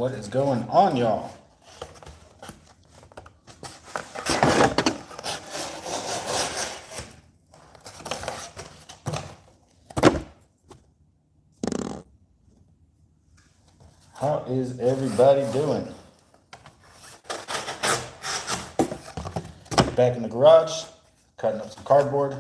What is going on, y'all? How is everybody doing? Back in the garage, cutting up some cardboard.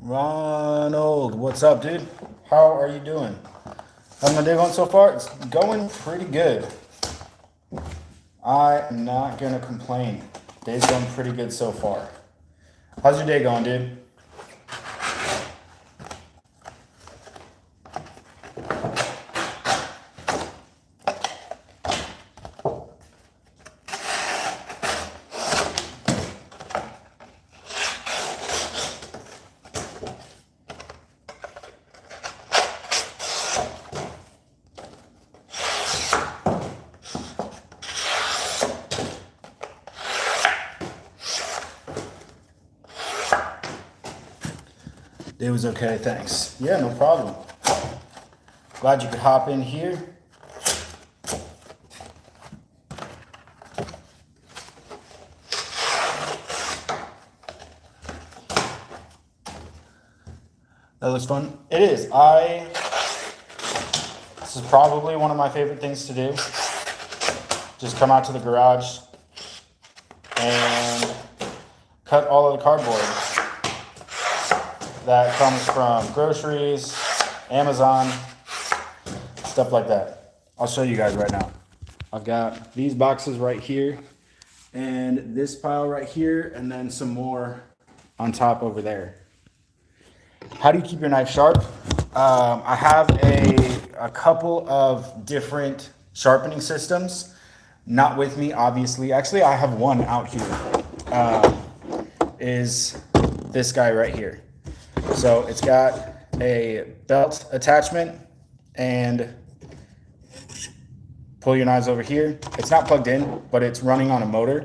Ronald, what's up, dude? How are you doing? How's my day going so far? It's going pretty good. I am not gonna complain. Day's going pretty good so far. How's your day going, dude? It was okay, thanks. Yeah, no problem. Glad you could hop in here. That looks fun. It is. This is probably one of my favorite things to do. Just come out to the garage and cut all of the cardboard that comes from groceries, Amazon, stuff like that. I'll show you guys right now. I've got these boxes right here and this pile right here and then some more on top over there. How do you keep your knife sharp? I have a couple of different sharpening systems. Not with me, obviously. Actually, I have one out here. Is this guy right here. So it's got a belt attachment and pull your knives over here. It's not plugged in, but it's running on a motor.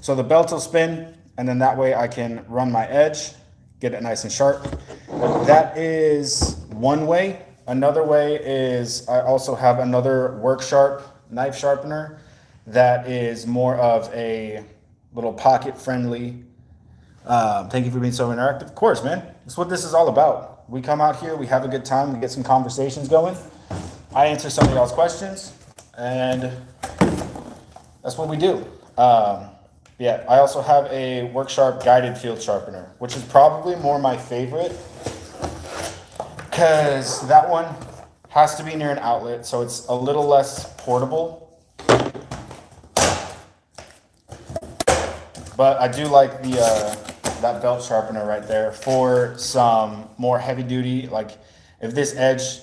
So the belt will spin and then that way I can run my edge, get it nice and sharp. That is one way. Another way is I also have another Work Sharp knife sharpener that is more of a little pocket friendly. Thank you for being so interactive. Of course, man. That's what this is all about. We come out here, we have a good time, we get some conversations going. I answer some of y'all's questions, and that's what we do. Yeah, I also have a Work Sharp guided field sharpener, which is probably more my favorite because that one has to be near an outlet, so it's a little less portable. But I do like the that belt sharpener right there for some more heavy duty. Like if this edge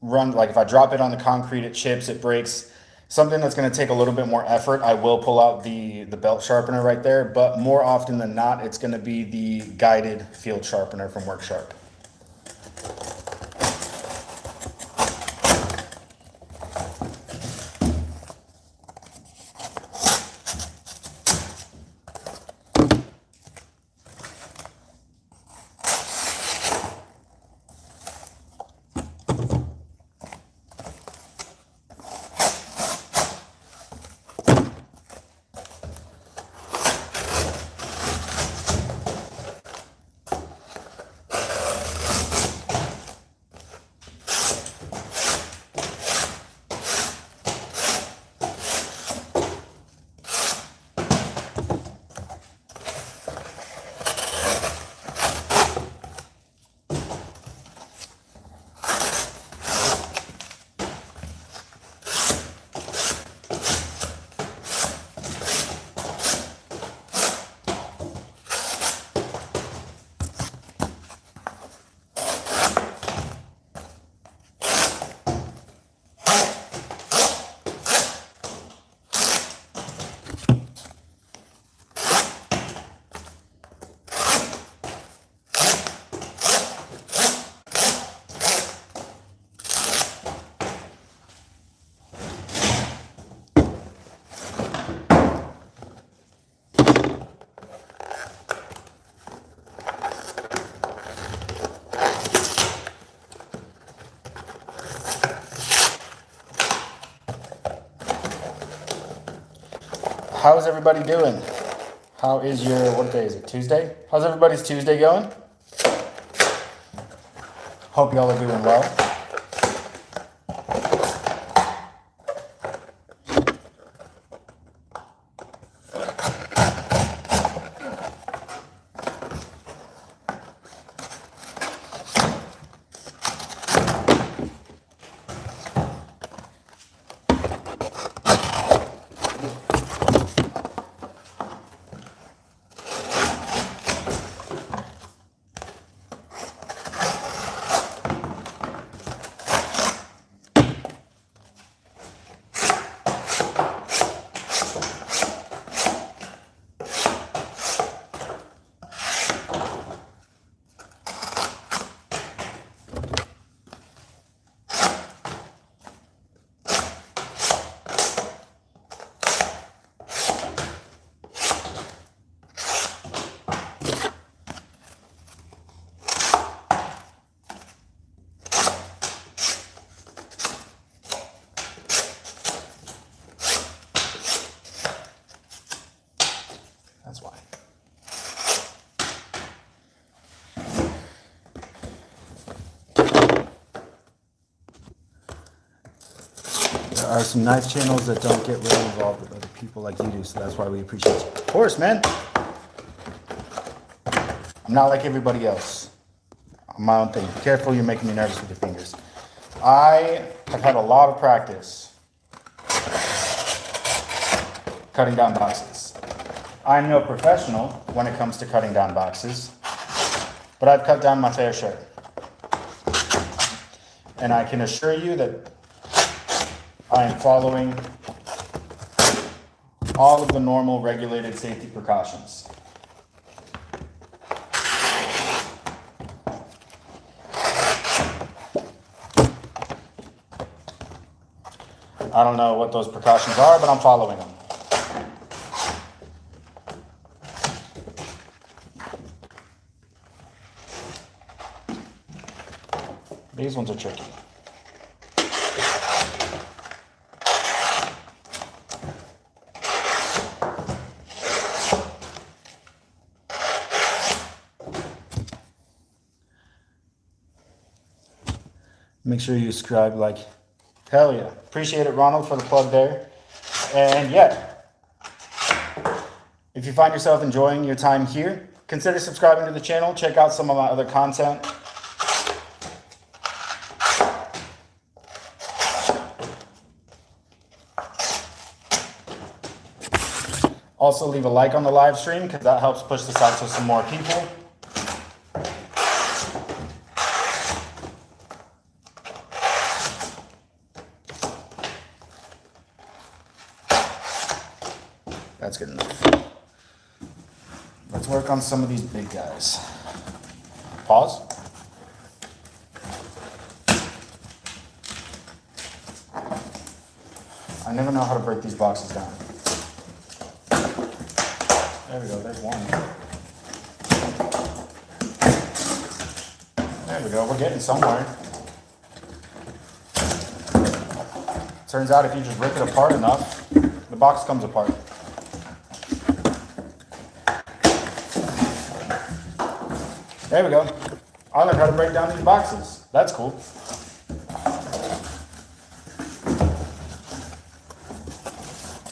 like if I drop it on the concrete, it chips, it breaks. Something that's going to take a little bit more effort, I will pull out the belt sharpener right there. But more often than not, it's going to be the guided field sharpener from Work Sharp. how's everybody doing? How is your, what day is it, Tuesday? How's everybody's Tuesday going? Hope y'all are doing well. That's why. There are some knife channels that don't get really involved with other people like you do, so that's why we appreciate you. Of course, man. I'm not like everybody else. I'm my own thing. Be careful, you're making me nervous with your fingers. I have had a lot of practice cutting down boxes. I'm no professional when it comes to cutting down boxes, but I've cut down my fair share. And I can assure you that I am following all of the normal regulated safety precautions. I don't know what those precautions are, but I'm following them. These ones are tricky. Make sure you subscribe, like, hell yeah. Appreciate it, Ronald, for the plug there. And yeah, if you find yourself enjoying your time here, consider subscribing to the channel. Check out some of my other content. Also, leave a like on the live stream because that helps push this out to some more people. That's good enough. Let's work on some of these big guys. Pause. I never know how to break these boxes down. There we go, there's one. There we go, we're getting somewhere. Turns out if you just rip it apart enough, the box comes apart. There we go. I learned how to break down these boxes. That's cool.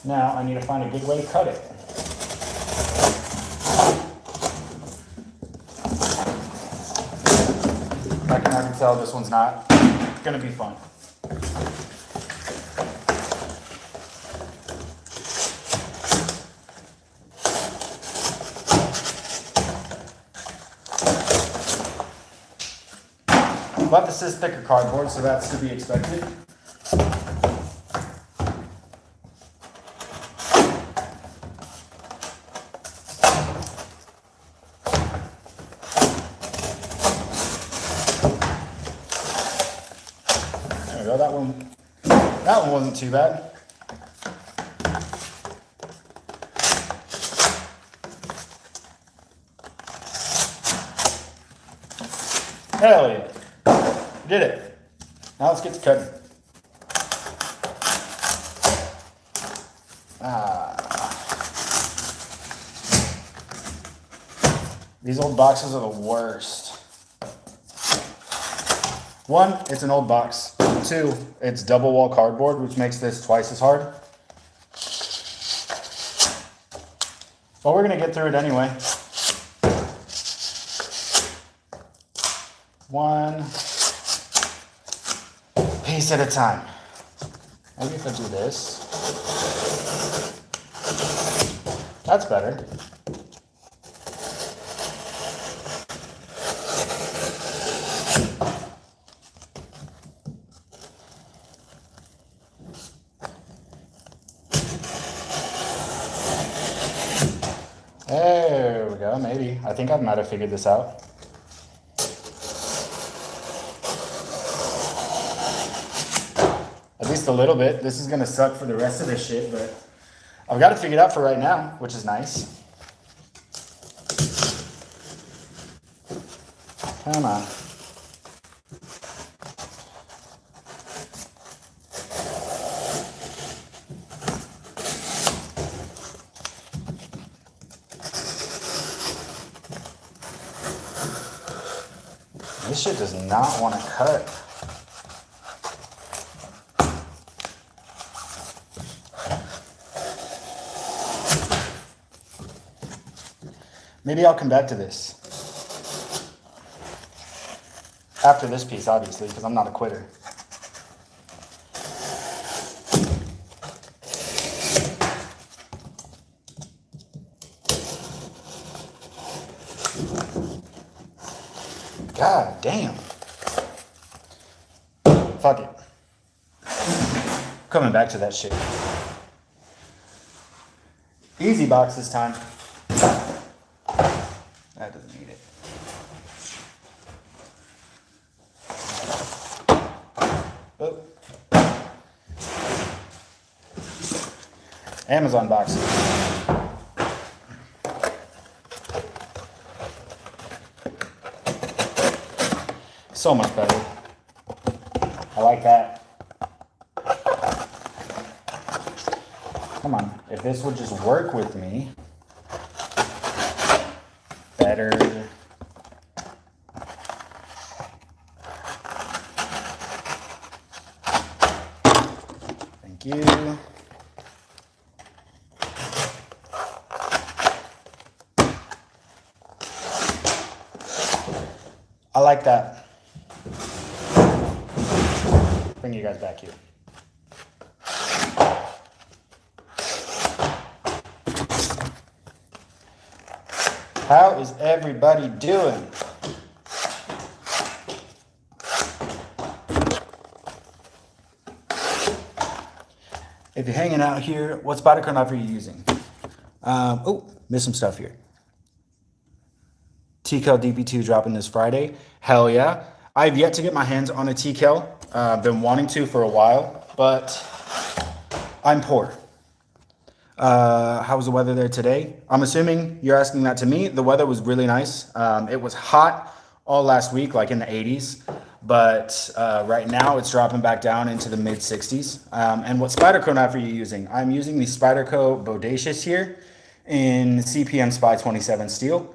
Now I need to find a good way to cut it. I can tell this one's not gonna be fun. But this is thicker cardboard, so that's to be expected. There we go, that one wasn't too bad. Hell yeah. Did it. Now let's get to cutting. These old boxes are the worst. One, it's an old box. Two, it's double wall cardboard, which makes this twice as hard. But we're gonna get through it anyway. One piece at a time. Maybe if I do this. That's better. There we go, maybe. I think I might have figured this out. At least a little bit. This is gonna suck for the rest of this shit, but I've got it figured out for right now, which is nice. Come on. This shit does not want to cut. Maybe I'll come back to this. After this piece, obviously, because I'm not a quitter. God damn. Fuck it. Coming back to that shit. Easy box this time. That doesn't need it. Oh. Amazon box. So much better. I like that. Come on. If this would just work with me. Better. Thank you. I like that. Bring you guys back here. How is everybody doing? If you're hanging out here, what Spyderco knife are you using? Oh, missed some stuff here. TCal DP2 dropping this Friday. Hell yeah. I've yet to get my hands on a TCal. Been wanting to for a while, but I'm poor. How was the weather there today? I'm assuming you're asking that to me. The weather was really nice. It was hot all last week, like in the 80s, but right now it's dropping back down into the mid 60s. And what Spyderco knife are you using? I'm using the Spyderco Bodacious here in CPM Spy 27 steel,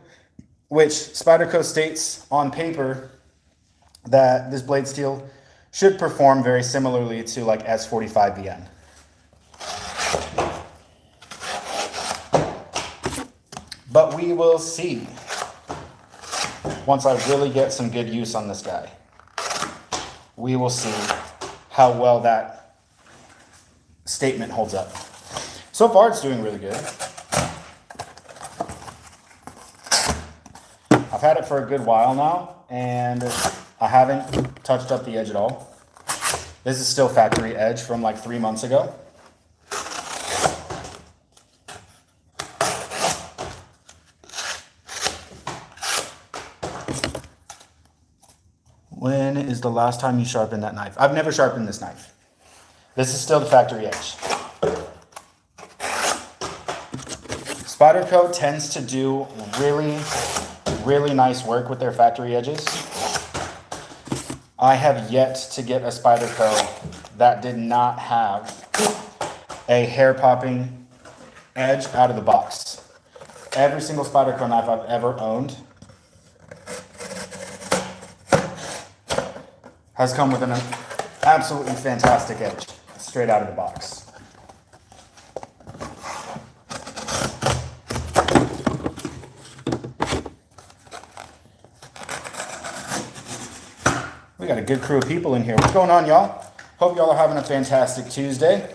which Spyderco states on paper that this blade steel should perform very similarly to like S45VN. But we will see once I really get some good use on this guy. We will see how well that statement holds up. So far, it's doing really good. I've had it for a good while now, and I haven't touched up the edge at all. This is still factory edge from like 3 months ago. When is the last time you sharpened that knife? I've never sharpened this knife. This is still the factory edge. Spyderco tends to do really nice work with their factory edges. I have yet to get a Spyderco that did not have a hair popping edge out of the box. Every single Spyderco knife I've ever owned has come with an absolutely fantastic edge, straight out of the box. We got a good crew of people in here. What's going on, y'all? Hope y'all are having a fantastic Tuesday.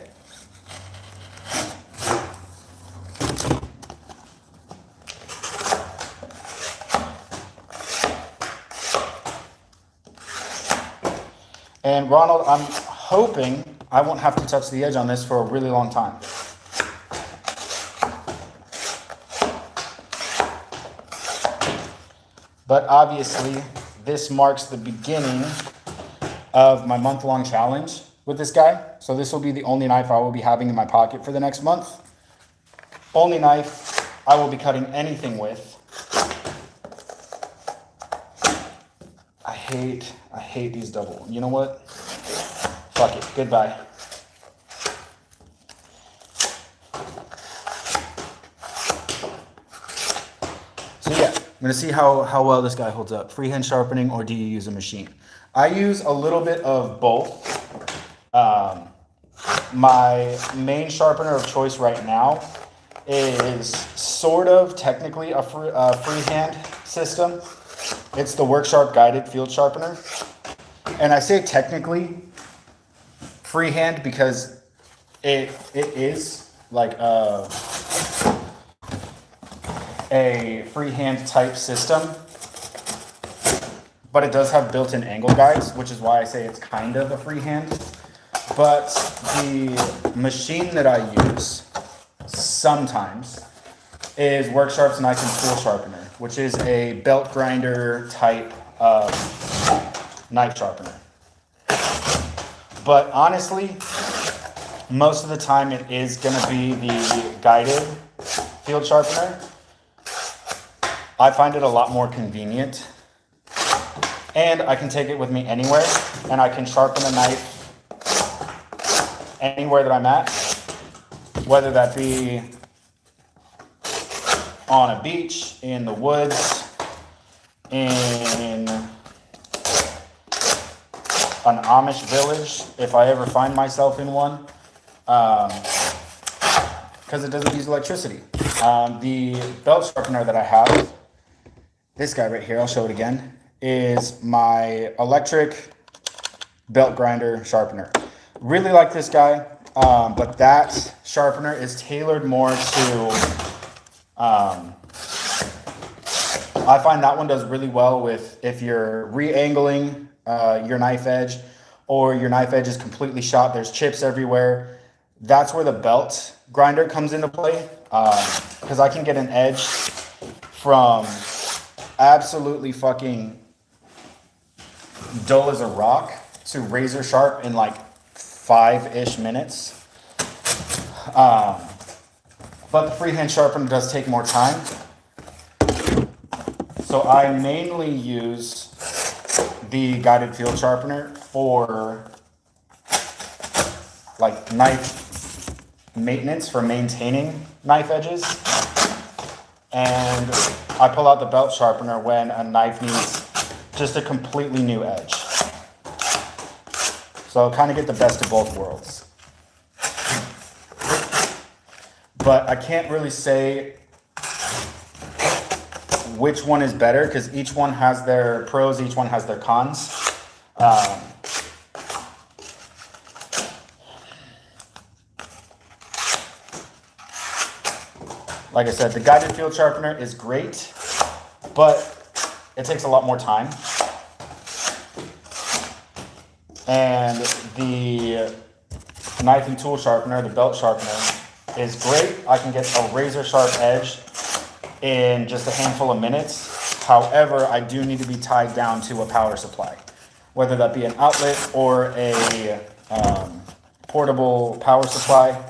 And Ronald, I'm hoping I won't have to touch the edge on this for a really long time. But obviously, this marks the beginning of my month-long challenge with this guy. So this will be the only knife I will be having in my pocket for the next month. Only knife I will be cutting anything with. I hate these double. You know what? Fuck it. Goodbye. So yeah, I'm gonna see how well this guy holds up. Freehand sharpening, or do you use a machine? I use a little bit of both. My main sharpener of choice right now is sort of technically a freehand system. It's the WorkSharp guided field sharpener. And I say technically freehand because it is like a freehand type system, but it does have built-in angle guides, which is why I say it's kind of a freehand. But the machine that I use sometimes is WorkSharp's knife and tool sharpener, which is a belt grinder type of knife sharpener. But honestly, most of the time it is going to be the guided field sharpener. I find it a lot more convenient, and I can take it with me anywhere, and I can sharpen a knife anywhere that I'm at, whether that be on a beach, in the woods, in an Amish village, if I ever find myself in one, because it doesn't use electricity. The belt sharpener that I have, this guy right here, I'll show it again, is my electric belt grinder sharpener. Really like this guy, but that sharpener is tailored more to, I find that one does really well with if you're re-angling your knife edge, or your knife edge is completely shot, there's chips everywhere. That's where the belt grinder comes into play, because I can get an edge from absolutely fucking dull as a rock to razor sharp in like 5-ish minutes. But the freehand sharpener does take more time. So I mainly use the guided field sharpener for like knife maintenance, for maintaining knife edges. And I pull out the belt sharpener when a knife needs just a completely new edge. So I'll kind of get the best of both worlds. But I can't really say which one is better, because each one has their pros, each one has their cons. Like I said, the guided field sharpener is great, but it takes a lot more time. And the knife and tool sharpener, the belt sharpener, is great. I can get a razor sharp edge in just a handful of minutes. However, I do need to be tied down to a power supply, whether that be an outlet or a portable power supply.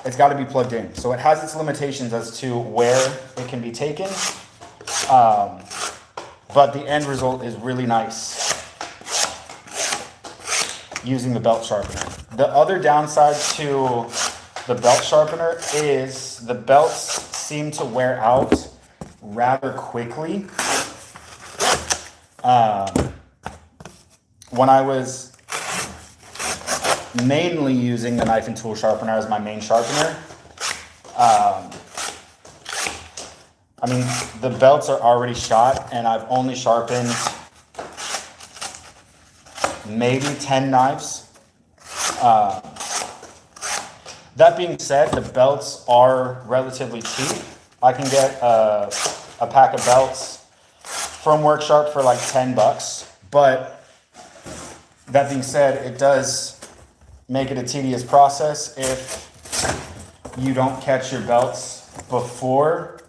It's got to be plugged in. So it has its limitations as to where it can be taken. But the end result is really nice using the belt sharpener. The other downside to the belt sharpener is the belts seem to wear out rather quickly. when I was mainly using the knife and tool sharpener as my main sharpener, I mean, the belts are already shot, and I've only sharpened maybe 10 knives. That being said, the belts are relatively cheap. I can get a pack of belts from Worksharp for like 10 bucks. But that being said, it does make it a tedious process if you don't catch your belts before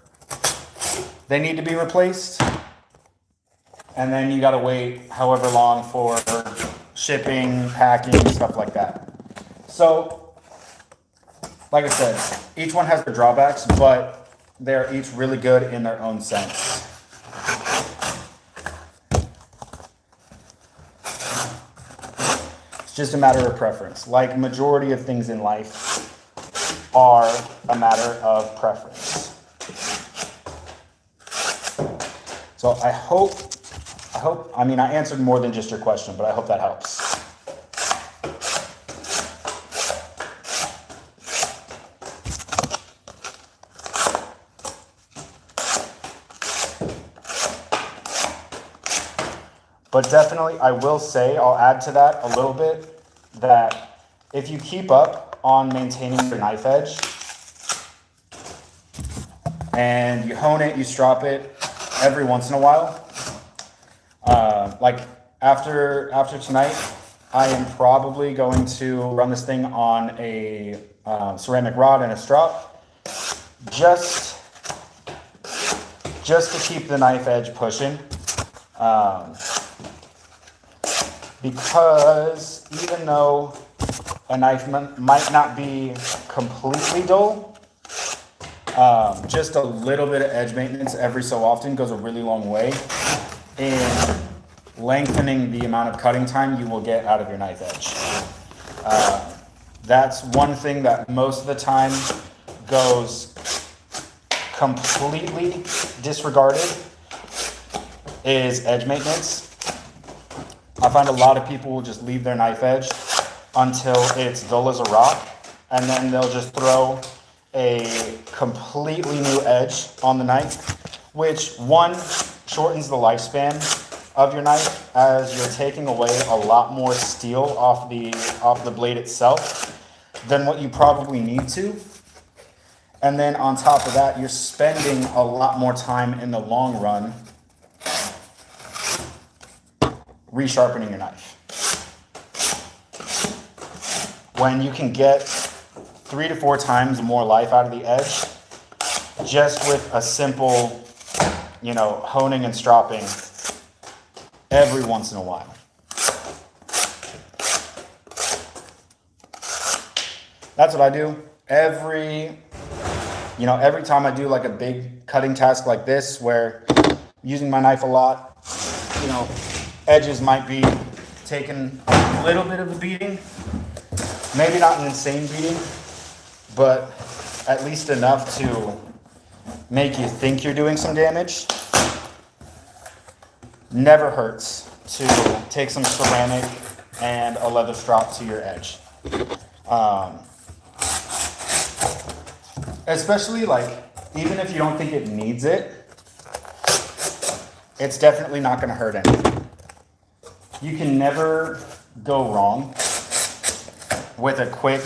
they need to be replaced. And then you gotta wait however long for shipping, packing, stuff like that. So, like I said, each one has their drawbacks, but they're each really good in their own sense. It's just a matter of preference. Like majority of things in life are a matter of preference. So I mean, I answered more than just your question, but I hope that helps. But definitely, I will say, I'll add to that a little bit, that if you keep up on maintaining your knife edge, and you hone it, you strop it every once in a while, like after tonight, I am probably going to run this thing on a ceramic rod and a strop, just to keep the knife edge pushing. Because even though a knife might not be completely dull, just a little bit of edge maintenance every so often goes a really long way in lengthening the amount of cutting time you will get out of your knife edge. That's one thing that most of the time goes completely disregarded, is edge maintenance. I find a lot of people will just leave their knife edge until it's dull as a rock, and then they'll just throw a completely new edge on the knife, which one, shortens the lifespan of your knife as you're taking away a lot more steel off the blade itself than what you probably need to. And then on top of that, you're spending a lot more time in the long run resharpening your knife, when you can get 3 to 4 times more life out of the edge just with a simple, honing and stropping every once in a while. That's what I do every time I do like a big cutting task like this, where I'm using my knife a lot, edges might be taking a little bit of a beating, maybe not an insane beating, but at least enough to make you think you're doing some damage. Never hurts to take some ceramic and a leather strop to your edge. Especially even if you don't think it needs it, it's definitely not going to hurt anything. You can never go wrong with a quick,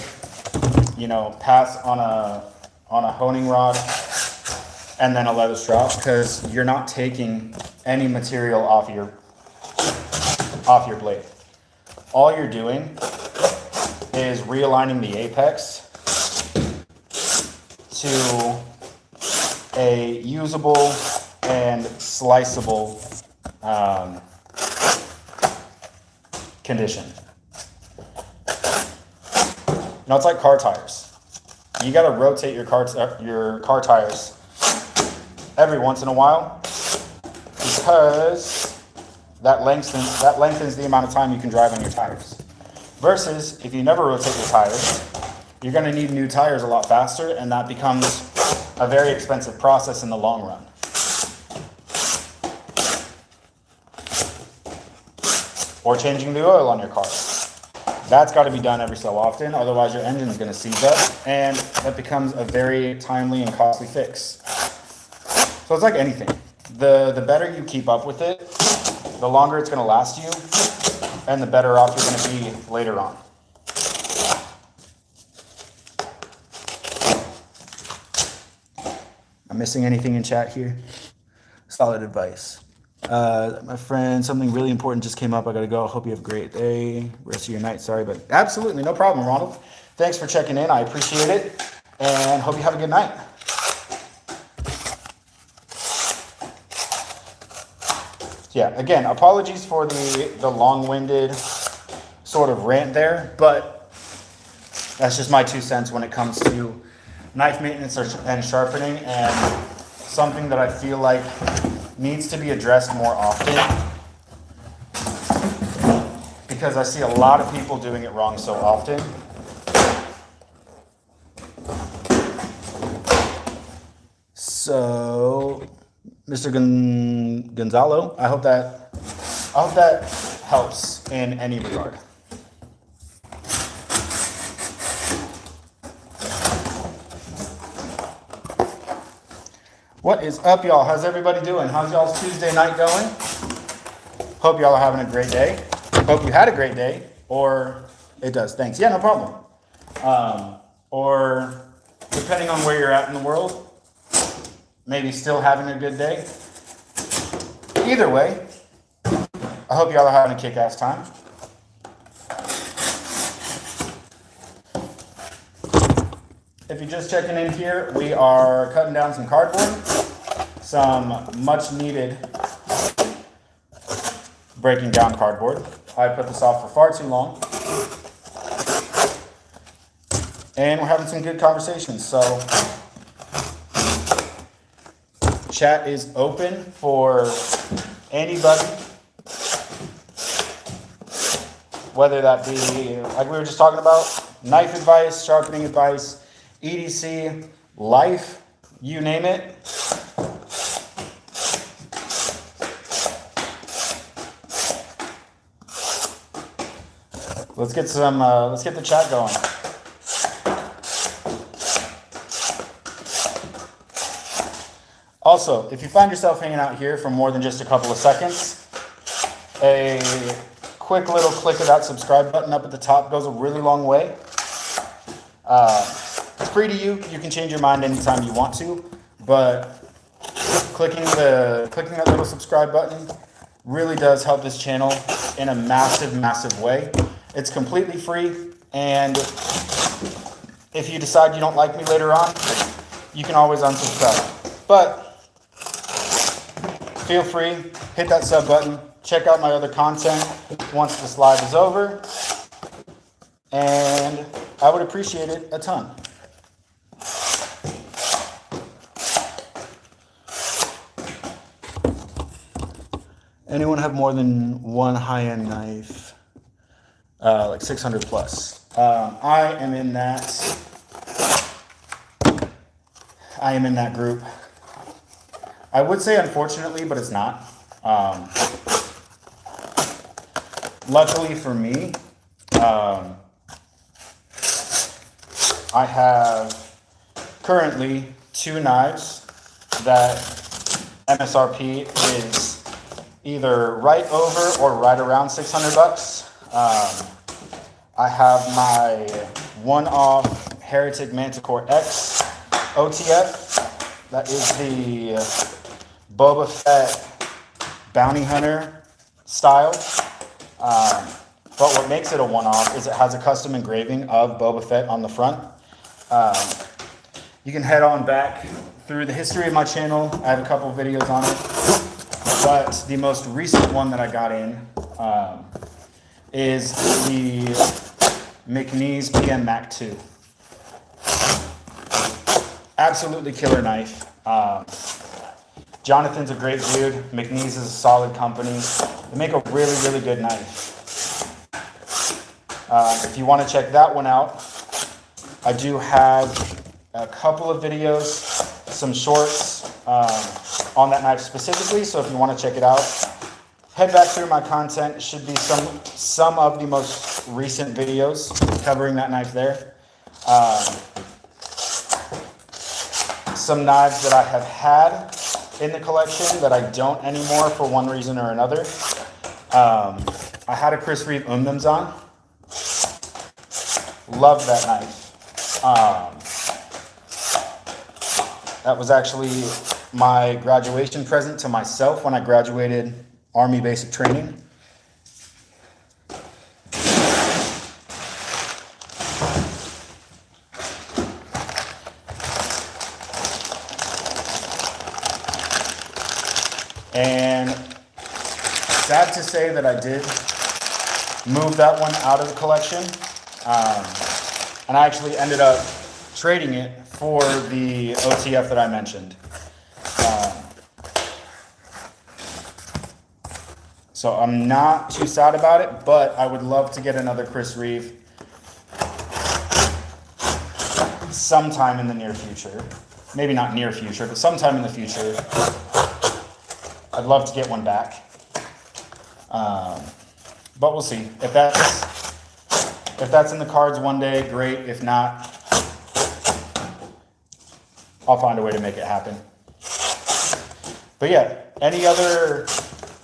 pass on a honing rod and then a leather strop, because you're not taking any material off your blade. All you're doing is realigning the apex to a usable and sliceable condition. It's like car tires. You got to rotate your car tires every once in a while, because that lengthens the amount of time you can drive on your tires. Versus if you never rotate your tires, you're going to need new tires a lot faster, and that becomes a very expensive process in the long run. or changing the oil on your car. That's got to be done every so often, otherwise your engine is going to seize up, and that becomes a very timely and costly fix. So it's like anything. The better you keep up with it, the longer it's going to last you, and the better off you're going to be later on. I'm missing anything in chat here? Solid advice. My friend, something really important just came up. I gotta go. Hope you have a great day. Rest of your night. Sorry, but absolutely no problem, Ronald. Thanks for checking in. I appreciate it, and hope you have a good night. Yeah, again, apologies for the long-winded sort of rant there, but that's just my 2 cents when it comes to knife maintenance and sharpening, and something that I feel like needs to be addressed more often, because I see a lot of people doing it wrong so often. So, Mr. Gonzalo, I hope that helps in any regard. What is up, y'all? How's everybody doing? How's y'all's Tuesday night going? Hope y'all are having a great day. Hope you had a great day, or it does. Thanks. Yeah, no problem. Or depending on where you're at in the world, maybe still having a good day. Either way, I hope y'all are having a kick-ass time. If you're just checking in here, we are cutting down some cardboard, some much needed breaking down cardboard. I put this off for far too long, and we're having some good conversations. So chat is open for anybody, whether that be, like we were just talking about, knife advice, sharpening advice, EDC, life, you name it. Let's get the chat going. Also, if you find yourself hanging out here for more than just a couple of seconds, a quick little click of that subscribe button up at the top goes a really long way. It's free to you. You can change your mind anytime you want to, but clicking that little subscribe button really does help this channel in a massive, massive way. It's completely free, and if you decide you don't like me later on, you can always unsubscribe. But feel free, hit that sub button, check out my other content once this live is over, and I would appreciate it a ton. Anyone have more than one high-end knife? Like 600 plus. I am in that group. I would say unfortunately, but it's not. Luckily for me, I have currently 2 knives that MSRP is either right over or right around 600 bucks. I have my one-off Heretic Manticore X OTF. That is the Boba Fett Bounty Hunter style. But what makes it a one-off is it has a custom engraving of Boba Fett on the front. You can head on back through the history of my channel. I have a couple videos on it. But the most recent one that I got in is the McNeese PM Mac 2. Absolutely killer knife. Jonathan's a great dude. McNeese is a solid company. They make a really, really good knife. If you want to check that one out, I do have a couple of videos, some shorts on that knife specifically. So if you want to check it out, head back through my content. It should be some of the most recent videos covering that knife there. Some knives that I have had in the collection that I don't anymore for one reason or another. I had a Chris Reeve Umnumzan. Love that knife. That was actually my graduation present to myself when I graduated Army basic training. And sad to say that I did move that one out of the collection. And I actually ended up trading it for the OTF that I mentioned. So I'm not too sad about it, but I would love to get another Chris Reeve sometime in the near future. Maybe not near future, but sometime in the future. I'd love to get one back. But we'll see. If that's in the cards one day, great. If not, I'll find a way to make it happen. But yeah, any other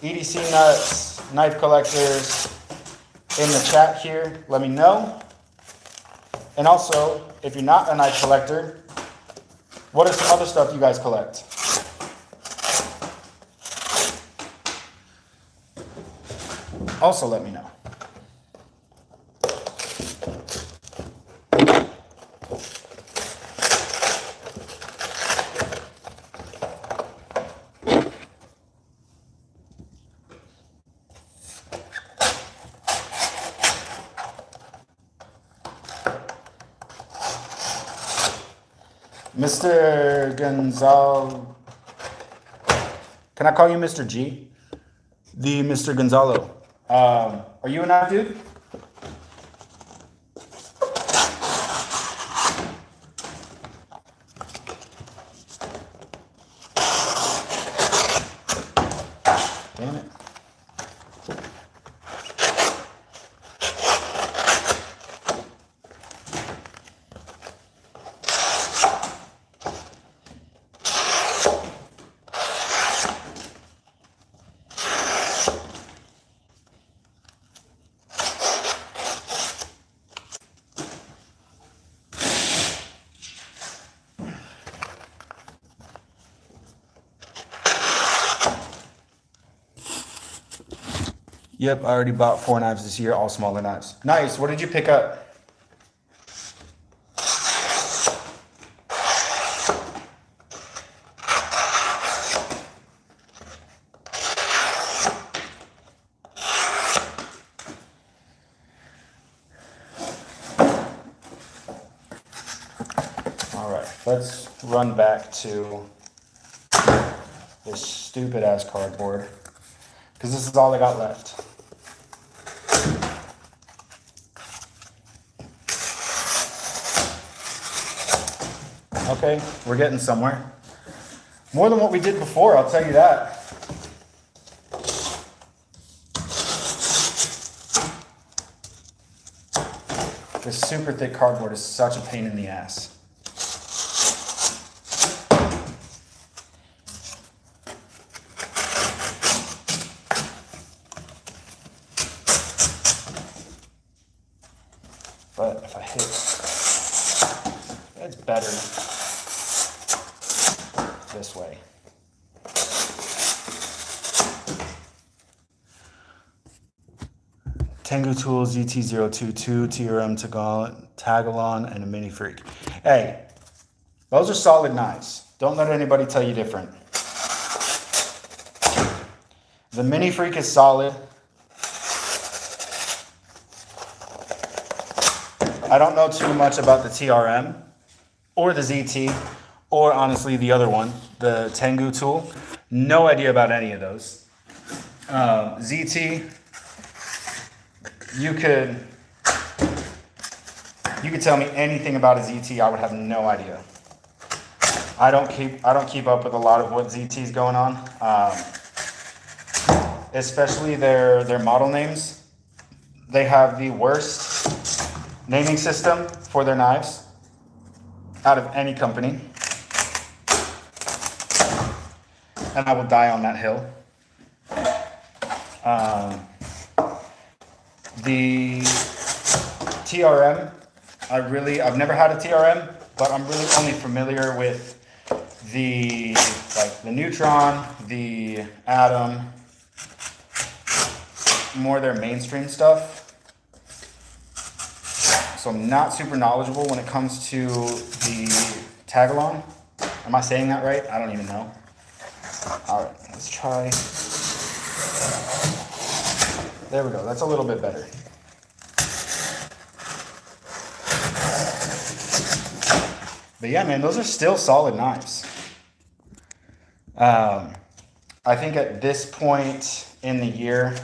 EDC nuts, knife collectors in the chat here, let me know. And also, if you're not a knife collector, what are some other stuff you guys collect? Also let me know. Mr. Gonzalo, can I call you Mr. G? The Mr. Gonzalo. Are you a knife dude? Damn it. Yep, I already bought 4 knives this year, all smaller knives. Nice. What did you pick up? All right, let's run back to this stupid ass cardboard because this is all I got left. Okay, we're getting somewhere. More than what we did before, I'll tell you that. This super thick cardboard is such a pain in the ass. But if I hit, it's better this way. Tengu Tools ZT022, TRM Tagalon, and a Mini Freak. Hey, those are solid knives. Don't let anybody tell you different. The Mini Freak is solid. I don't know too much about the TRM or the ZT or honestly the other one, the Tengu tool. No idea about any of those. ZT, you could tell me anything about a ZT, I would have no idea. I don't keep up with a lot of what ZT's going on. especially their model names. They have the worst naming system for their knives out of any company. And I will die on that hill. The TRM, I've never had a TRM, but I'm really only familiar with the Neutron, the Atom, more their mainstream stuff. So I'm not super knowledgeable when it comes to the Tagalong. Am I saying that right? I don't even know. All right, let's try. There we go. That's a little bit better. But yeah, man, those are still solid knives. I think at this point in the year,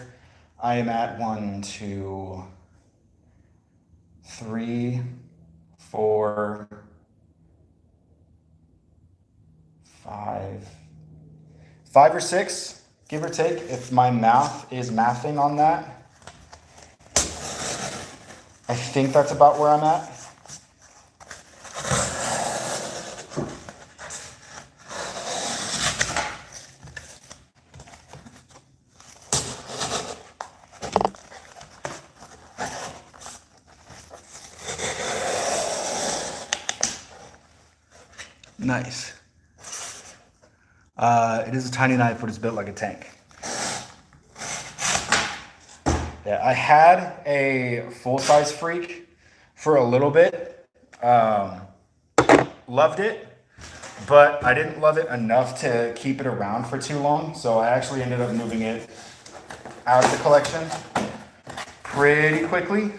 I am at 1, 2, 3, 4, 5 or 6, give or take, if my math is mathing on that. I think that's about where I'm at. Nice. It is a tiny knife, but it's built like a tank. Yeah, I had a full-size Freak for a little bit. Loved it, but I didn't love it enough to keep it around for too long. So I actually ended up moving it out of the collection pretty quickly.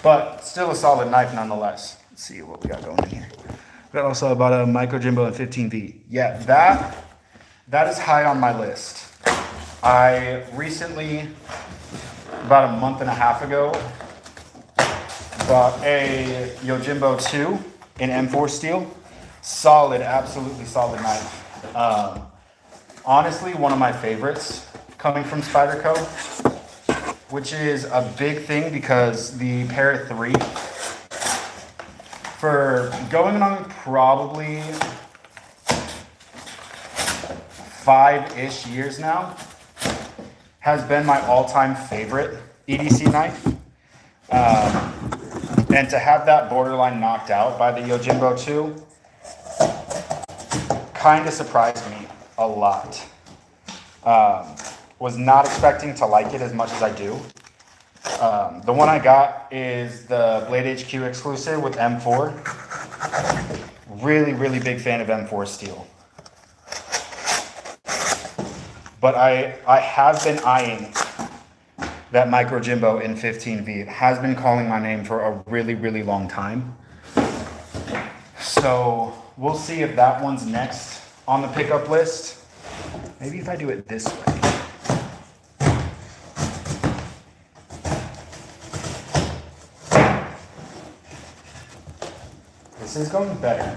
But still a solid knife nonetheless. Let's see what we got going in here. We got also about a Micro Jimbo in 15V. Yeah, that is high on my list. I recently, about a month and a half ago, bought a Yojimbo 2 in M4 steel. Solid, absolutely solid knife. Honestly, one of my favorites coming from Spyderco, which is a big thing because the Para 3, for going on probably 5-ish years now, has been my all-time favorite EDC knife. And to have that borderline knocked out by the Yojimbo 2 kind of surprised me a lot. Was not expecting to like it as much as I do. The one I got is the Blade HQ exclusive with M4. Really, really big fan of M4 steel. But I have been eyeing that Micro Jimbo in 15V. It has been calling my name for a really, really long time. So we'll see if that one's next on the pickup list. Maybe if I do it this way. This is going better.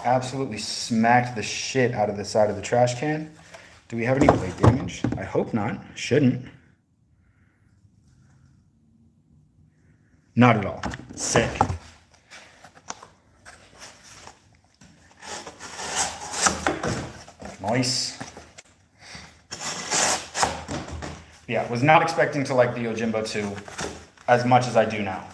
Absolutely smacked the shit out of the side of the trash can. Do we have any blade damage? I hope not. Shouldn't. Not at all. Sick. Nice. Yeah, was not expecting to like the Yojimbo 2 as much as I do now.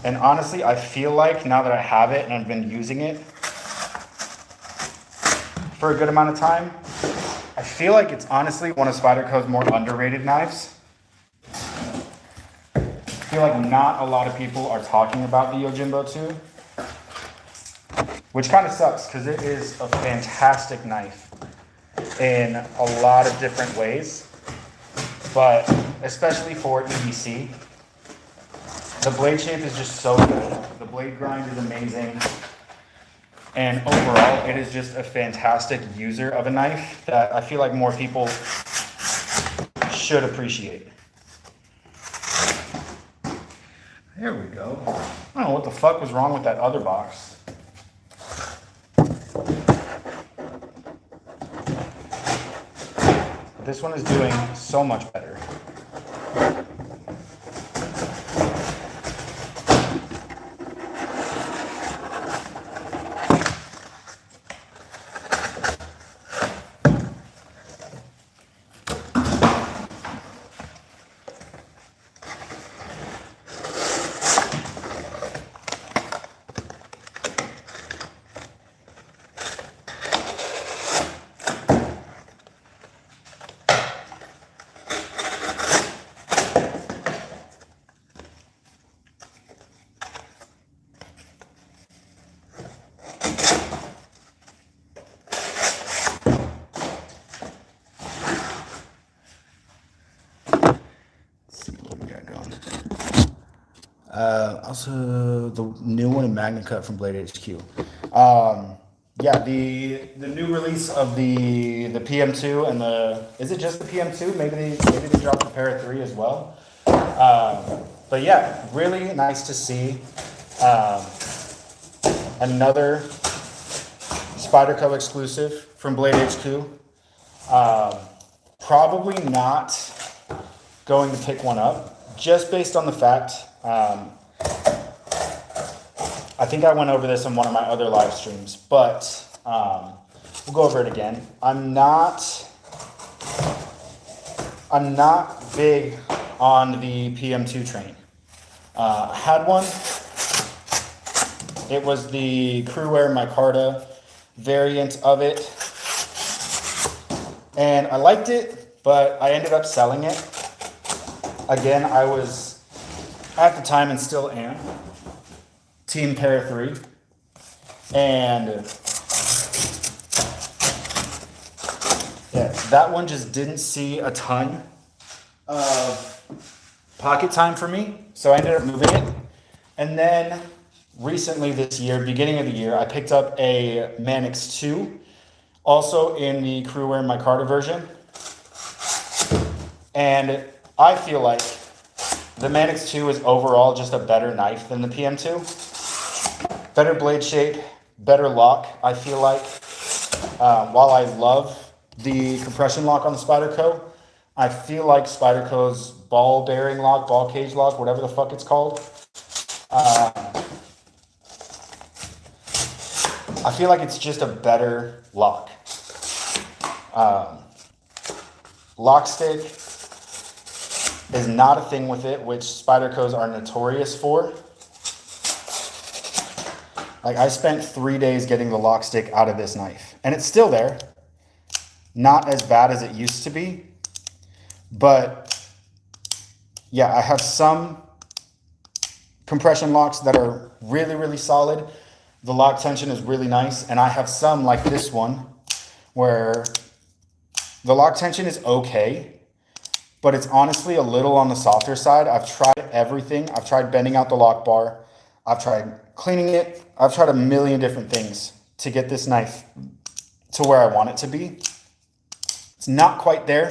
And honestly, I feel like now that I have it and I've been using it for a good amount of time, I feel like it's honestly one of Spyderco's more underrated knives. I feel like not a lot of people are talking about the Yojimbo 2, which kind of sucks because it is a fantastic knife in a lot of different ways, but especially for EDC, The blade shape is just so good. The blade grind is amazing. And overall, it is just a fantastic user of a knife that I feel like more people should appreciate. There we go. I don't know what the fuck was wrong with that other box. This one is doing so much better. Also, the new one in Magna Cut from Blade HQ. Yeah, the new release of the PM2 and is it just the PM2? Maybe they dropped the Para 3 as well. But yeah, really nice to see another Spyderco exclusive from Blade HQ. Probably not going to pick one up just based on the fact. I think I went over this on one of my other live streams, but we'll go over it again. I'm not big on the PM2 train. I had one. It was the Crewwear Micarta variant of it, and I liked it, but I ended up selling it. Again, I was at the time and still am Team Para 3, and yeah, that one just didn't see a ton of pocket time for me, so I ended up moving it. And then recently this year, beginning of the year, I picked up a Manix 2, also in the Crewwear Micarta version, and I feel like the Manix 2 is overall just a better knife than the PM2. Better blade shape, better lock, I feel like. While I love the compression lock on the Spyderco, I feel like Spyderco's ball bearing lock, ball cage lock, whatever the fuck it's called, I feel like it's just a better lock. Lock stick is not a thing with it, which Spydercos are notorious for. Like, I spent 3 days getting the lock stick out of this knife, and it's still there. Not as bad as it used to be, but yeah, I have some compression locks that are really, really solid. The lock tension is really nice, and I have some like this one where the lock tension is okay, but it's honestly a little on the softer side. I've tried everything. I've tried bending out the lock bar. I've tried cleaning it. I've tried a million different things to get this knife to where I want it to be. It's not quite there,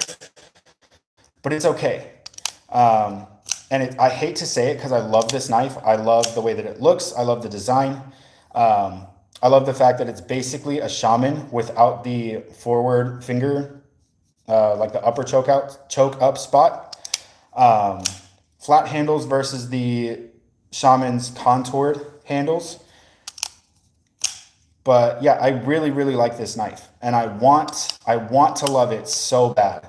but it's okay. I hate to say it because I love this knife. I love the way that it looks. I love the design. I love the fact that it's basically a Shaman without the forward finger, like the upper choke up spot. Flat handles versus the Shaman's contoured handles. But yeah, I really, really like this knife, and I want to love it so bad.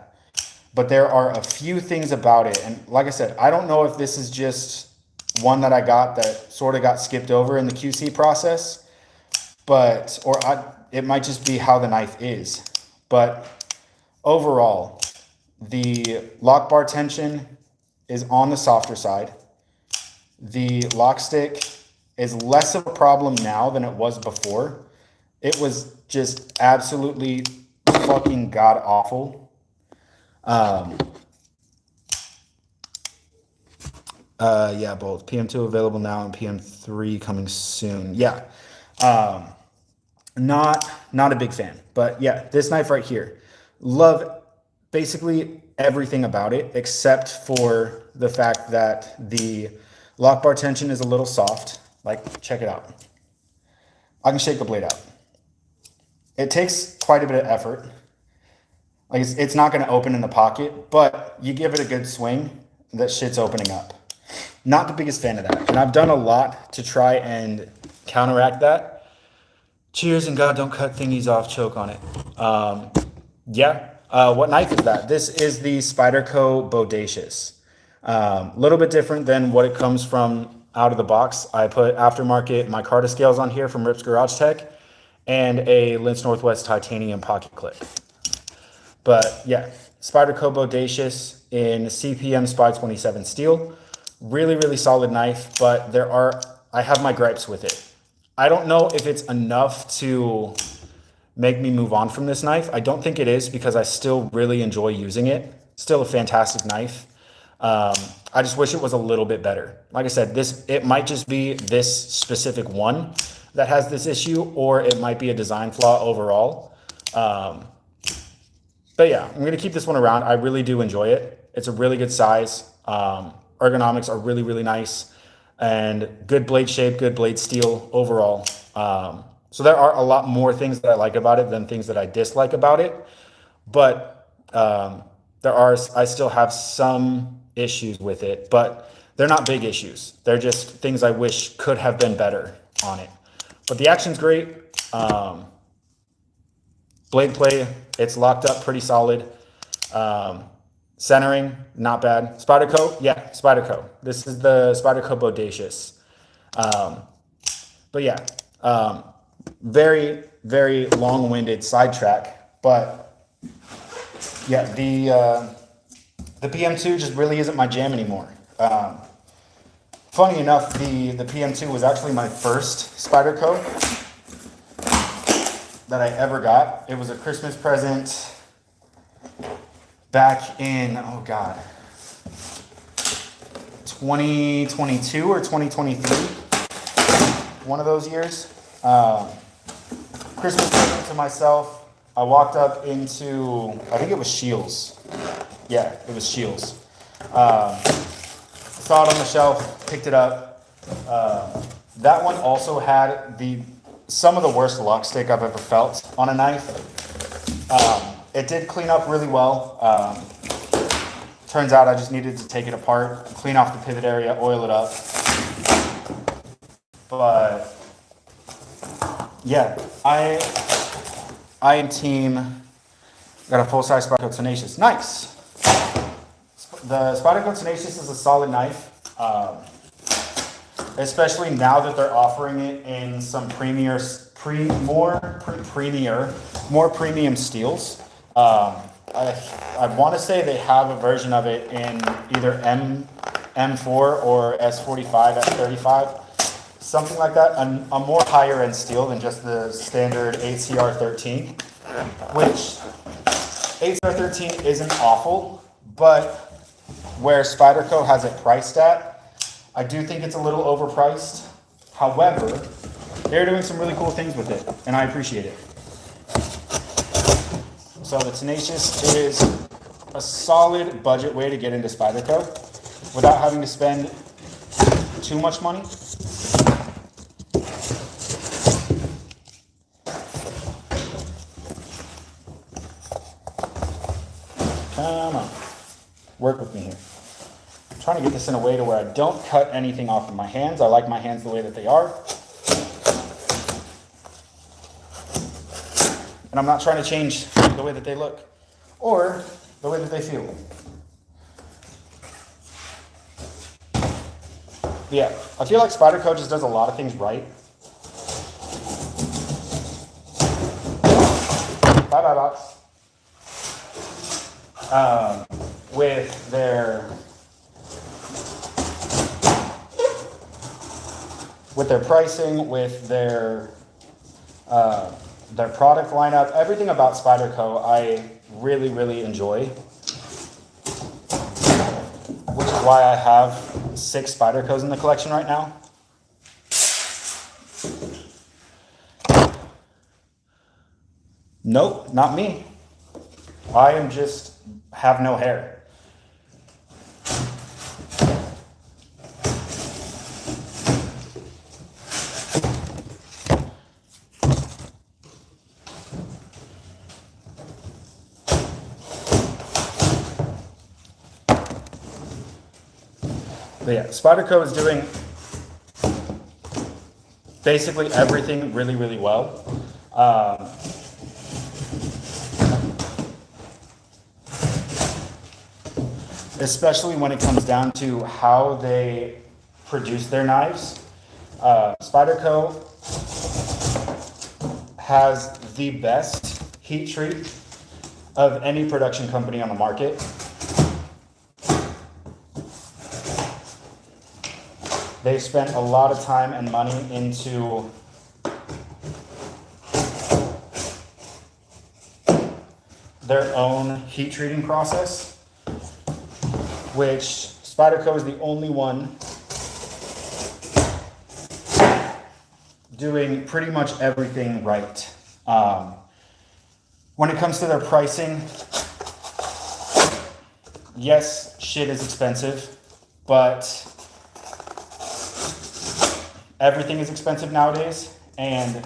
But there are a few things about it, and like I said, I don't know if this is just one that I got that sort of got skipped over in the QC process, it might just be how the knife is. But overall, the lock bar tension is on the softer side. The lock stick is less of a problem now than it was before. It was just absolutely fucking god awful. Yeah, both. PM2 available now and PM3 coming soon. Yeah. Um, not a big fan, but yeah, this knife right here. Love basically everything about it except for the fact that the lock bar tension is a little soft. Like, check it out. I can shake the blade out. It takes quite a bit of effort. Like it's not going to open in the pocket, but you give it a good swing, that shit's opening up. Not the biggest fan of that. And I've done a lot to try and counteract that. Cheers and God don't cut thingies off, choke on it. Yeah. What knife is that? This is the Spyderco Bodacious. A little bit different than what it comes from out of the box. I put aftermarket micarta scales on here from Rips Garage Tech and a Lince Northwest titanium pocket clip. But yeah, Spyderco Bodacious in CPM Spy 27 steel. Really, really solid knife, but I have my gripes with it. I don't know if it's enough to make me move on from this knife. I don't think it is because I still really enjoy using it. Still a fantastic knife. I just wish it was a little bit better. Like I said, it might just be this specific one that has this issue, or it might be a design flaw overall. But yeah, I'm gonna keep this one around. I really do enjoy it. It's a really good size. Ergonomics are really, really nice, and good blade shape, good blade steel overall. So there are a lot more things that I like about it than things that I dislike about it. But I still have some issues with it, but they're not big issues. They're just things I wish could have been better on it. But the action's great. Blade play, it's locked up pretty solid. Centering, not bad. Spyderco, yeah, Spyderco. This is the Spyderco Bodacious. But yeah, very, very long-winded sidetrack. But yeah, the PM2 just really isn't my jam anymore. Funny enough, the PM2 was actually my first Spyderco that I ever got. It was a Christmas present back in, oh God, 2022 or 2023, one of those years. Christmas present to myself. I walked up into, I think it was Shields. Yeah, it was Shields. Saw it on the shelf, picked it up. That one also had some of the worst lock stick I've ever felt on a knife. It did clean up really well. Turns out I just needed to take it apart, clean off the pivot area, oil it up. But yeah, I am team, got a full-size Spyderco Tenacious. Nice. The Spyderco Tenacious is a solid knife, especially now that they're offering it in some more premium steels. I want to say they have a version of it in either M4 or S45, S35, something like that. A more higher end steel than just the standard ACR13, which ACR13 isn't awful, but where Spyderco has it priced at, I do think it's a little overpriced. However, they're doing some really cool things with it, and I appreciate it. So the Tenacious is a solid budget way to get into Spyderco without having to spend too much money. Come on, work with me here. I'm trying to get this in a way to where I don't cut anything off of my hands. I like my hands the way that they are. And I'm not trying to change the way that they look or the way that they feel. Yeah, I feel like Spyderco just does a lot of things right. Bye-bye, box. With their pricing, with their product lineup, everything about Spyderco I really, really enjoy, which is why I have 6 Spydercos in the collection right now. Nope, not me. I am just have no hair. But yeah, Spyderco is doing basically everything really, really well. Especially when it comes down to how they produce their knives. Spyderco has the best heat treat of any production company on the market. They've spent a lot of time and money into their own heat treating process, which Spyderco is the only one doing pretty much everything right. When it comes to their pricing, yes, shit is expensive, but everything is expensive nowadays, and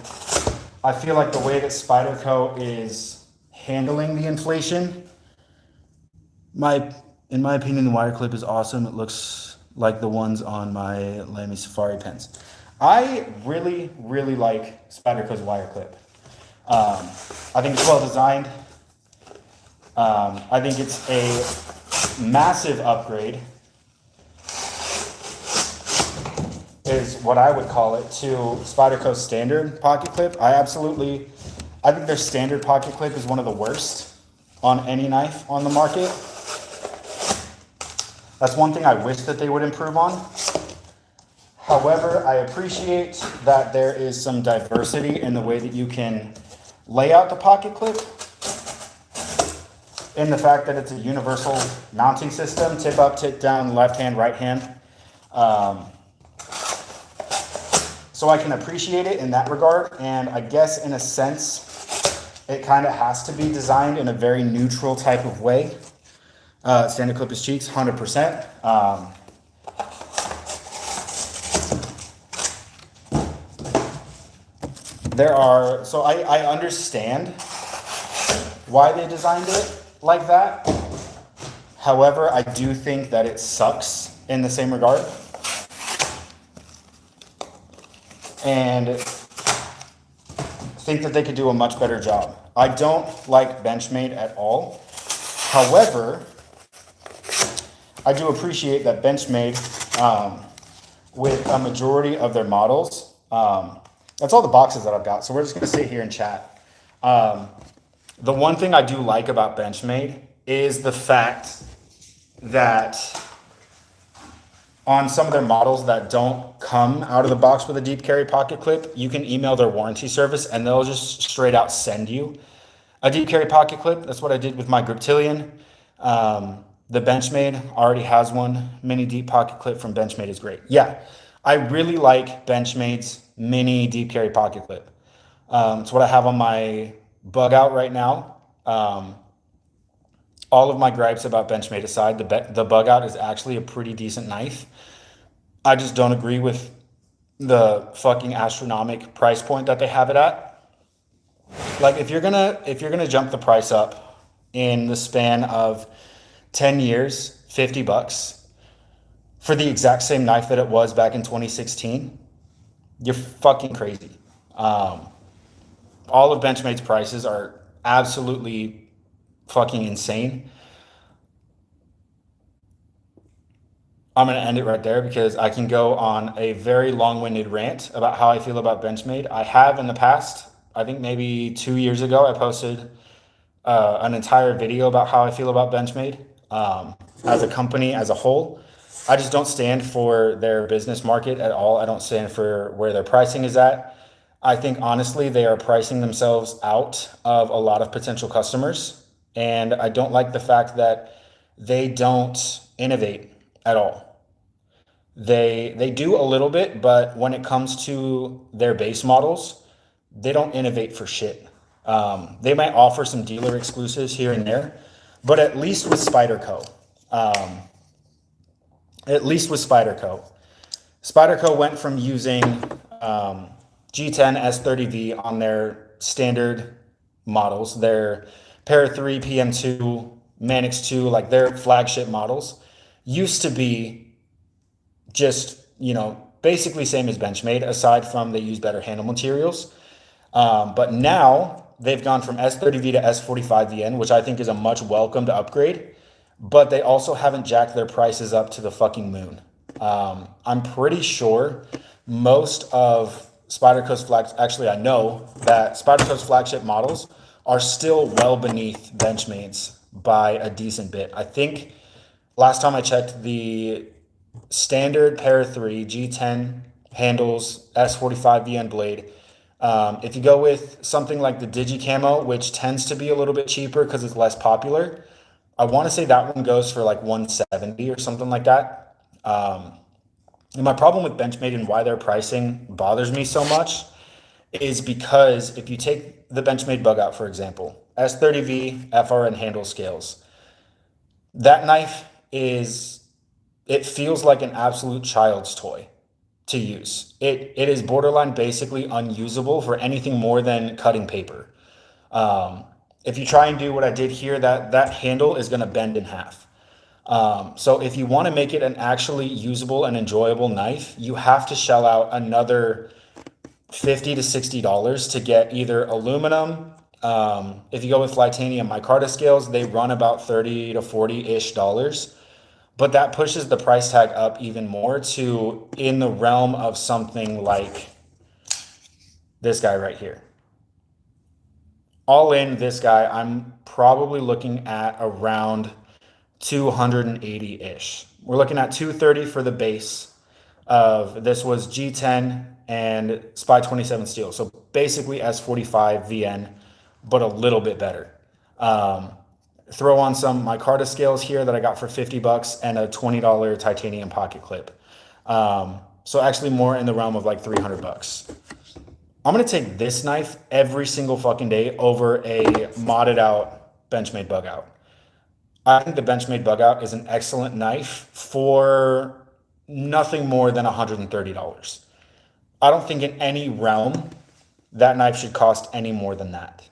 I feel like the way that Spyderco is handling the inflation, in my opinion, the wire clip is awesome. It looks like the ones on my Lamy Safari pens. I really, really like Spyderco's wire clip. I think it's well designed. I think it's a massive upgrade, is what I would call it, to Spyderco's standard pocket clip. I think their standard pocket clip is one of the worst on any knife on the market. That's one thing I wish that they would improve on. However, I appreciate that there is some diversity in the way that you can lay out the pocket clip, in the fact that it's a universal mounting system, tip up, tip down, left hand, right hand. So I can appreciate it in that regard, and I guess in a sense, it kind of has to be designed in a very neutral type of way. Standard clip is cheeks, 100%. So I understand why they designed it like that. However, I do think that it sucks in the same regard. And think that they could do a much better job. I don't like Benchmade at all. However, I do appreciate that Benchmade, with a majority of their models, that's all the boxes that I've got. So we're just going to sit here and chat. The one thing I do like about Benchmade is the fact that on some of their models that don't come out of the box with a deep carry pocket clip, you can email their warranty service and they'll just straight out send you a deep carry pocket clip. That's what I did with my Griptilian. The Benchmade already has one. Mini deep pocket clip from Benchmade is great. Yeah, I really like Benchmade's mini deep carry pocket clip. It's what I have on my bug out right now. All of my gripes about Benchmade aside, the bug out is actually a pretty decent knife. I just don't agree with the fucking astronomical price point that they have it at. Like if you're gonna jump the price up in the span of 10 years, $50 for the exact same knife that it was back in 2016, you're fucking crazy. All of Benchmade's prices are absolutely fucking insane. I'm going to end it right there because I can go on a very long-winded rant about how I feel about Benchmade. I have in the past, I think maybe 2 years ago, I posted an entire video about how I feel about Benchmade as a company as a whole. I just don't stand for their business market at all. I don't stand for where their pricing is at. I think honestly they are pricing themselves out of a lot of potential customers. And I don't like the fact that they don't innovate at all. They do a little bit, but when it comes to their base models, they don't innovate for shit. They might offer some dealer exclusives here and there, but at least with Spyderco, um, Spyderco went from using G10 S30V on their standard models, their Para 3, PM2, Manix 2, like their flagship models, used to be just, basically same as Benchmade, aside from they use better handle materials. But now they've gone from S30V to S45VN, which I think is a much welcomed upgrade, but they also haven't jacked their prices up to the fucking moon. I'm pretty sure most of actually I know that Spyderco's flagship models are still well beneath Benchmade's by a decent bit. I think last time I checked, the standard Para 3 G10 handles S45VN blade. If you go with something like the Digi Camo, which tends to be a little bit cheaper because it's less popular, I want to say that one goes for like 170 or something like that. And my problem with Benchmade and why their pricing bothers me so much is because if you take the Benchmade bug out, for example, S30V, FRN handle scales, that knife it feels like an absolute child's toy to use. It is borderline basically unusable for anything more than cutting paper. If you try and do what I did here, that handle is going to bend in half. So if you want to make it an actually usable and enjoyable knife, you have to shell out another $50 to $60 to get either aluminum. If you go with Titanium micarta scales, they run about 30 to 40-ish dollars. But that pushes the price tag up even more to in the realm of something like this guy right here. All in, this guy, I'm probably looking at around 280-ish. We're looking at 230 for the base of this was G10 and Spy 27 steel. So basically S45 VN, but a little bit better. Throw on some micarta scales here that I got for $50 and a $20 titanium pocket clip. So actually more in the realm of like $300. I'm going to take this knife every single fucking day over a modded out Benchmade bug out. I think the Benchmade bug out is an excellent knife for nothing more than $130. I don't think in any realm that knife should cost any more than that.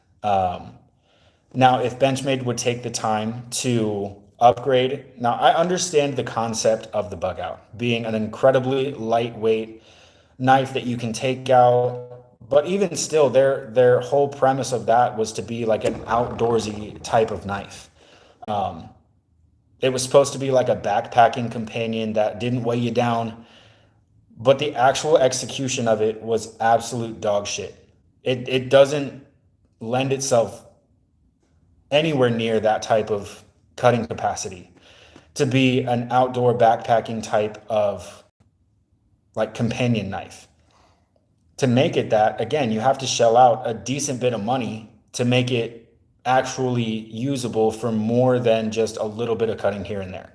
Now, if Benchmade would take the time to upgrade, now I understand the concept of the bug out being an incredibly lightweight knife that you can take out, but even still, their whole premise of that was to be like an outdoorsy type of knife. It was supposed to be like a backpacking companion that didn't weigh you down, but the actual execution of it was absolute dog shit. It doesn't lend itself anywhere near that type of cutting capacity to be an outdoor backpacking type of like companion knife. To make it that, again, you have to shell out a decent bit of money to make it actually usable for more than just a little bit of cutting here and there.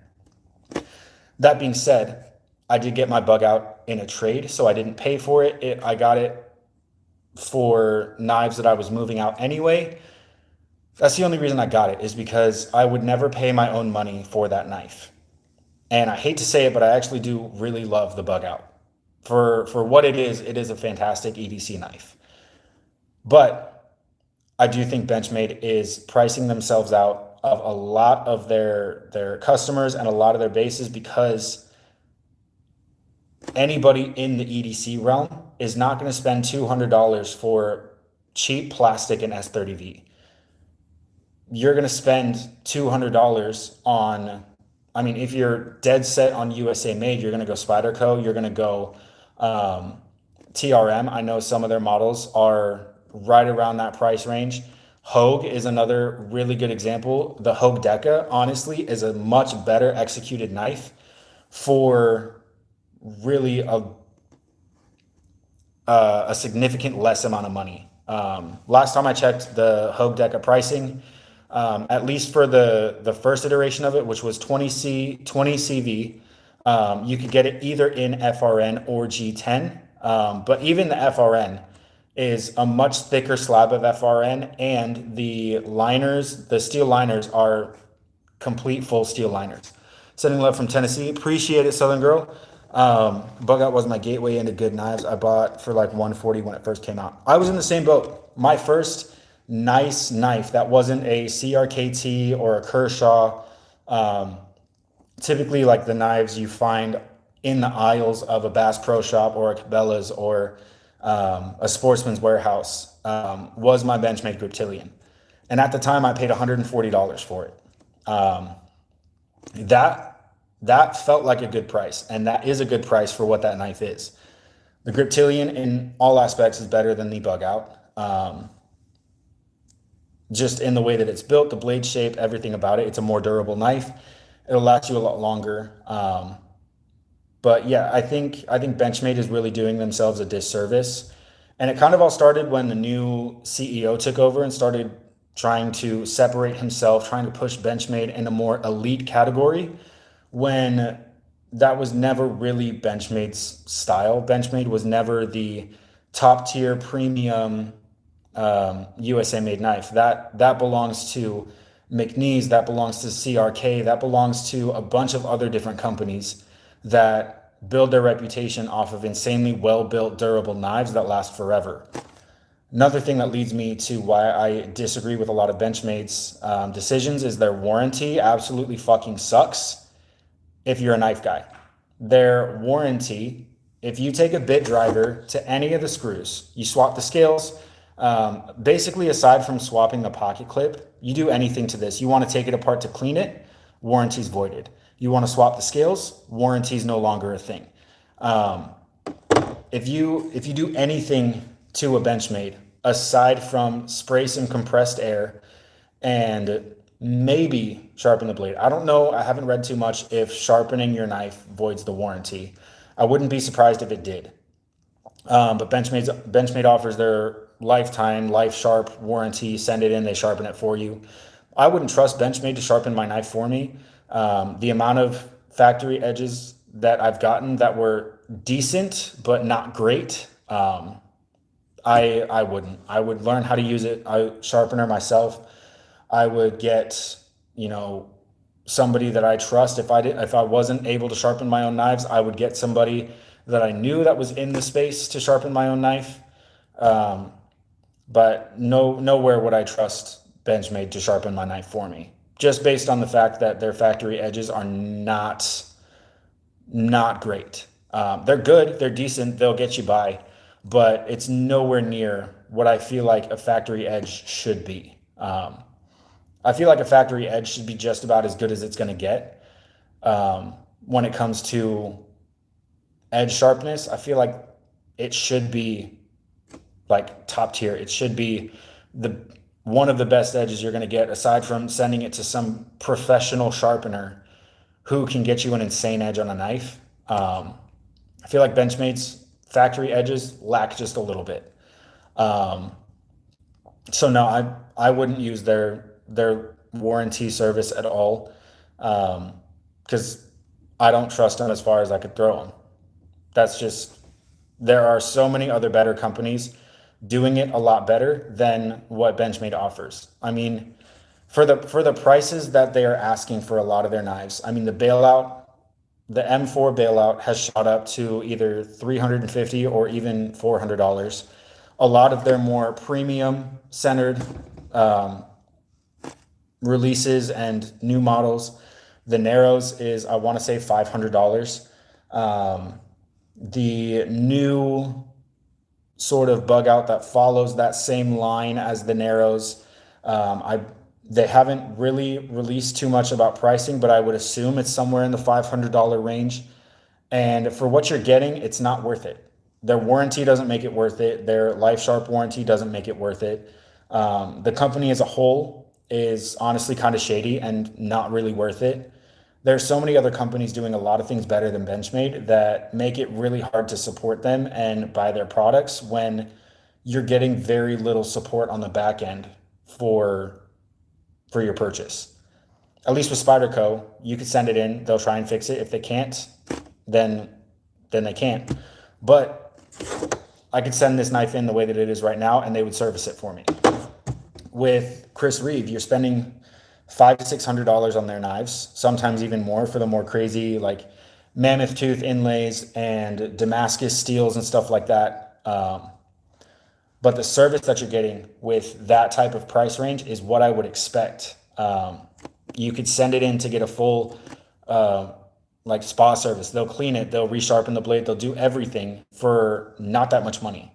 That being said, I did get my bug out in a trade, so I didn't pay for it. I got it for knives that I was moving out anyway. That's the only reason I got it, is because I would never pay my own money for that knife. And I hate to say it, but I actually do really love the bug out. For what it is a fantastic EDC knife. But I do think Benchmade is pricing themselves out of a lot of their customers and a lot of their bases, because anybody in the EDC realm is not going to spend $200 for cheap plastic and S30V. You're going to spend $200 on, I mean, if you're dead set on USA made, you're going to go Spyderco, you're going to go TRM. I know some of their models are right around that price range. Hogue is another really good example. The Hogue Deca, honestly, is a much better executed knife for really a significant less amount of money. Last time I checked the Hogue Deca pricing, at least for the first iteration of it, which was 20 CV, You could get it either in FRN or G10, but even the FRN is a much thicker slab of FRN, and the liners, the steel liners, are complete full steel liners. Sending love from Tennessee. Appreciate it, Southern Girl. Bug Out was my gateway into good knives. I bought for like 140 when it first came out. I was in the same boat. My first nice knife that wasn't a CRKT or a Kershaw, typically like the knives you find in the aisles of a Bass Pro Shop or a Cabela's or a Sportsman's Warehouse, was my Benchmade Griptilian. And at the time, I paid $140 for it. That felt like a good price, and that is a good price for what that knife is. The Griptilian in all aspects is better than the Bug Out. Just in the way that it's built, the blade shape, everything about it. It's a more durable knife. It'll last you a lot longer. But yeah, I think Benchmade is really doing themselves a disservice. And it kind of all started when the new CEO took over and started trying to separate himself, trying to push Benchmade in a more elite category, when that was never really Benchmade's style. Benchmade was never the top tier premium USA made knife. That belongs to McNeese, that belongs to CRK, that belongs to a bunch of other different companies that build their reputation off of insanely well-built, durable knives that last forever. Another thing that leads me to why I disagree with a lot of Benchmade's decisions is their warranty absolutely fucking sucks if you're a knife guy. Their warranty, if you take a bit driver to any of the screws, you swap the scales, basically aside from swapping the pocket clip, you do anything to this. You want to take it apart to clean it, warranty's voided. You want to swap the scales, warranty's no longer a thing. If you do anything to a Benchmade aside from spray some compressed air and maybe sharpen the blade. I don't know. I haven't read too much if sharpening your knife voids the warranty. I wouldn't be surprised if it did. But Benchmade offers their lifetime life sharp warranty. Send it in, they sharpen it for you. I wouldn't trust Benchmade to sharpen my knife for me. The amount of factory edges that I've gotten that were decent but not great, I wouldn't. I would learn how to use it. Sharpener myself. I would get, somebody that I trust. If I wasn't able to sharpen my own knives, I would get somebody that I knew that was in the space to sharpen my own knife. But nowhere would I trust Benchmade to sharpen my knife for me, just based on the fact that their factory edges are not great. They're good, they're decent, they'll get you by, but it's nowhere near what I feel like a factory edge should be. I feel like a factory edge should be just about as good as it's going to get. When it comes to edge sharpness, I feel like it should be like top tier. It should be one of the best edges you're going to get, aside from sending it to some professional sharpener who can get you an insane edge on a knife. I feel like Benchmade's factory edges lack just a little bit. So no, I wouldn't use their warranty service at all, because I don't trust them as far as I could throw them. There are so many other better companies doing it a lot better than what Benchmade offers. I mean, for the prices that they are asking for a lot of their knives, I mean, the M4 bailout has shot up to either $350 or even $400. A lot of their more premium centered releases and new models, the Narrows is, I want to say, $500. The new sort of Bug Out that follows that same line as the Narrows, they haven't really released too much about pricing, but I would assume it's somewhere in the $500 range. And for what you're getting, it's not worth it. Their warranty doesn't make it worth it. Their Life Sharp warranty doesn't make it worth it. The company as a whole is honestly kind of shady and not really worth it. There's so many other companies doing a lot of things better than Benchmade that make it really hard to support them and buy their products when you're getting very little support on the back end for your purchase. at least with Spyderco, you could send it in. They'll try and fix it. If they can't, then they can't. But I could send this knife in the way that it is right now, and they would service it for me. With Chris Reeve, you're spending $500 to $600 on their knives, sometimes even more for the more crazy, like mammoth tooth inlays and Damascus steels and stuff like that. But the service that you're getting with that type of price range is what I would expect. You could send it in to get a full like spa service. They'll clean it, they'll resharpen the blade, they'll do everything for not that much money.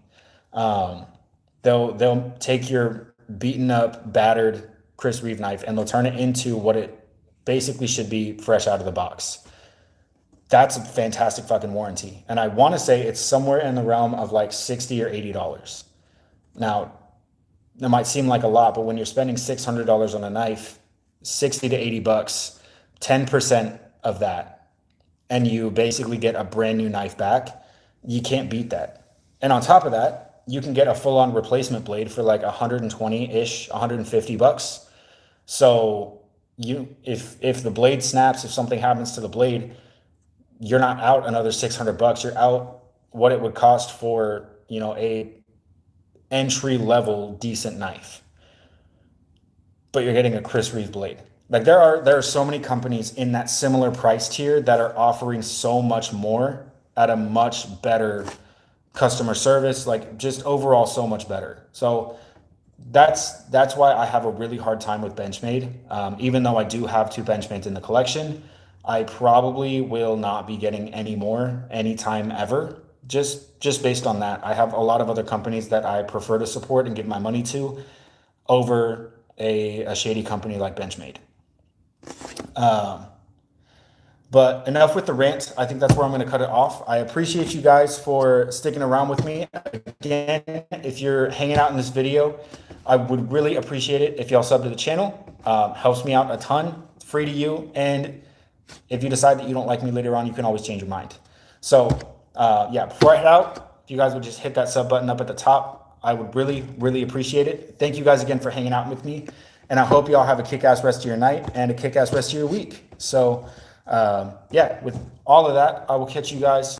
They'll take your beaten up, battered Chris Reeve knife and they'll turn it into what it basically should be fresh out of the box. That's a fantastic fucking warranty. And I want to say it's somewhere in the realm of like $60 or $80. Now, that might seem like a lot, but when you're spending $600 on a knife, 60 to 80 bucks, 10% of that, and you basically get a brand new knife back, you can't beat that. And on top of that, you can get a full-on replacement blade for like 120-ish, 150 bucks. So if the blade snaps, if something happens to the blade, you're not out another 600 bucks. You're out what it would cost for, a entry level decent knife. But you're getting a Chris Reeve blade. Like there are so many companies in that similar price tier that are offering so much more at a much better customer service, like just overall so much better. So that's why I have a really hard time with Benchmade. Even though I do have 2 Benchmades in the collection, I probably will not be getting any more anytime ever, just based on that. I have a lot of other companies that I prefer to support and give my money to over a shady company like Benchmade. But enough with the rant. I think that's where I'm going to cut it off. I appreciate you guys for sticking around with me. Again, if you're hanging out in this video, I would really appreciate it if y'all sub to the channel. Helps me out a ton. It's free to you. And if you decide that you don't like me later on, you can always change your mind. So yeah, before I head out, if you guys would just hit that sub button up at the top, I would really, really appreciate it. Thank you guys again for hanging out with me. And I hope y'all have a kick-ass rest of your night and a kick-ass rest of your week. So yeah, with all of that, I will catch you guys